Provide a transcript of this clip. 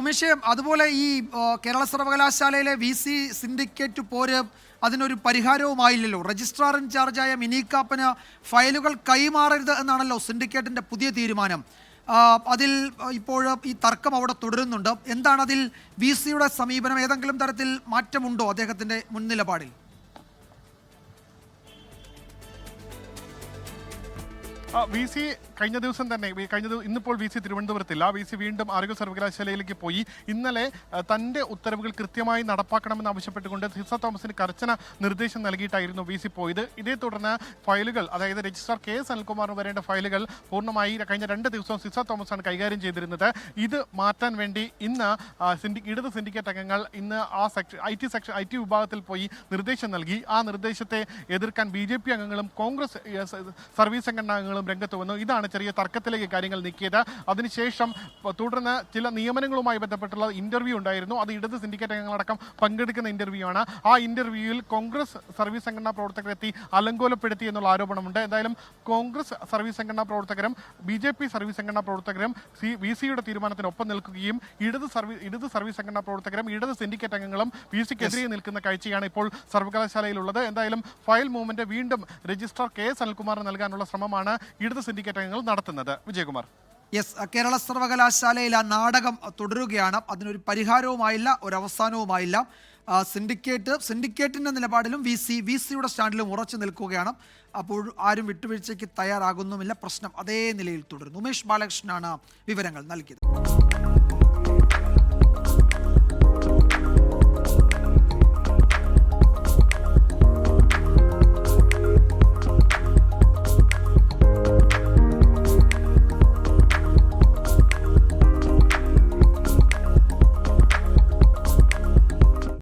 ഉമേഷ്, അതുപോലെ ഈ കേരള സർവകലാശാലയിലെ VC സിൻഡിക്കേറ്റ് പോര് അതിനൊരു പരിഹാരവുമായില്ലല്ലോ. രജിസ്ട്രാർ ഇൻചാർജായ മിനി കാപ്പന് ഫയലുകൾ കൈമാറരുത് എന്നാണല്ലോ സിൻഡിക്കേറ്റിന്റെ പുതിയ തീരുമാനം. അതിൽ ഇപ്പോൾ ഈ തർക്കം അവിടെ തുടരുന്നുണ്ട്. എന്താണ് അതിൽ VCയുടെ സമീപനം? ഏതെങ്കിലും തരത്തിൽ മാറ്റമുണ്ടോ അദ്ദേഹത്തിന്റെ മുൻനിലപാടിൽ? VC കഴിഞ്ഞ ദിവസം തന്നെ ഇന്നിപ്പോൾ VC തിരുവനന്തപുരത്തില്ല. VC വീണ്ടും ആരോഗ്യ സർവകലാശാലയിലേക്ക് പോയി. ഇന്നലെ തന്റെ ഉത്തരവുകൾ കൃത്യമായി നടപ്പാക്കണമെന്ന് ആവശ്യപ്പെട്ടുകൊണ്ട് സിസ തോമസിന് കർശന നിർദ്ദേശം നൽകിയിട്ടായിരുന്നു VC പോയത്. ഇതേ തുടർന്ന് ഫയലുകൾ, അതായത് രജിസ്ട്രാർ KS അനിൽകുമാറിന് വരേണ്ട ഫയലുകൾ പൂർണ്ണമായി കഴിഞ്ഞ 2 ദിവസം സിസ തോമസ് ആണ് കൈകാര്യം ചെയ്തിരുന്നത്. ഇത് മാറ്റാൻ വേണ്ടി ഇന്ന് ഇടത് സിൻഡിക്കേറ്റ് അംഗങ്ങൾ ഇന്ന് ആ IT വിഭാഗത്തിൽ പോയി നിർദ്ദേശം നൽകി. ആ നിർദ്ദേശത്തെ എതിർക്കാൻ BJP അംഗങ്ങളും കോൺഗ്രസ് സർവീസ് സംഘടനാ അംഗങ്ങളും രംഗത്ത് വന്നു. ഇതാണ് ചെറിയ തർക്കത്തിലേക്ക് കാര്യങ്ങൾ നീക്കിയത്. അതിനുശേഷം തുടർന്ന് ചില നിയമനങ്ങളുമായി ബന്ധപ്പെട്ടുള്ള ഇന്റർവ്യൂ ഉണ്ടായിരുന്നു. അത് ഇടത് സിൻഡിക്കേറ്റ് അംഗങ്ങളടക്കം പങ്കെടുക്കുന്ന ഇന്റർവ്യൂ ആണ്. ആ ഇന്റർവ്യൂവിൽ കോൺഗ്രസ് സർവീസ് സംഘടനാ പ്രവർത്തകരെത്തി അലങ്കോലപ്പെടുത്തി എന്നുള്ള ആരോപണമുണ്ട്. എന്തായാലും കോൺഗ്രസ് സർവീസ് സംഘടനാ പ്രവർത്തകരും BJP സർവീസ് സംഘടനാ പ്രവർത്തകരും VCയുടെ തീരുമാനത്തിനൊപ്പം നിൽക്കുകയും ഇടത് സർവീസ് സംഘടനാ പ്രവർത്തകരും ഇടത് സിൻഡിക്കേറ്റ് അംഗങ്ങളും VCക്കെതിരെ നിൽക്കുന്ന കാഴ്ചയാണ് ഇപ്പോൾ സർവകലാശാലയിലുള്ളത്. എന്തായാലും ഫയൽ മൂവ്മെന്റ് വീണ്ടും രജിസ്ട്രാർ KS അനിൽകുമാറിന് നൽകാനുള്ള ശ്രമമാണ് ഇടത് സിൻഡിക്കേറ്റ് അംഗങ്ങൾ നടത്തുന്നത്. വിജയകുമാർ. കേരള സർവകലാശാലയിൽ ആ നാടകം തുടരുകയാണ്. അതിനൊരു പരിഹാരവുമായില്ല, ഒരവസാനവുമായില്ല. സിൻഡിക്കേറ്റിന്റെ നിലപാടിലും VCയുടെ സ്റ്റാൻഡിലും ഉറച്ചു നിൽക്കുകയാണ്. അപ്പോൾ ആരും വിട്ടുവീഴ്ചയ്ക്ക് തയ്യാറാകുന്നുമില്ല. പ്രശ്നം അതേ നിലയിൽ തുടരുന്നു. ഉമേഷ് ബാലകൃഷ്ണനാണ് വിവരങ്ങൾ നൽകിയത്.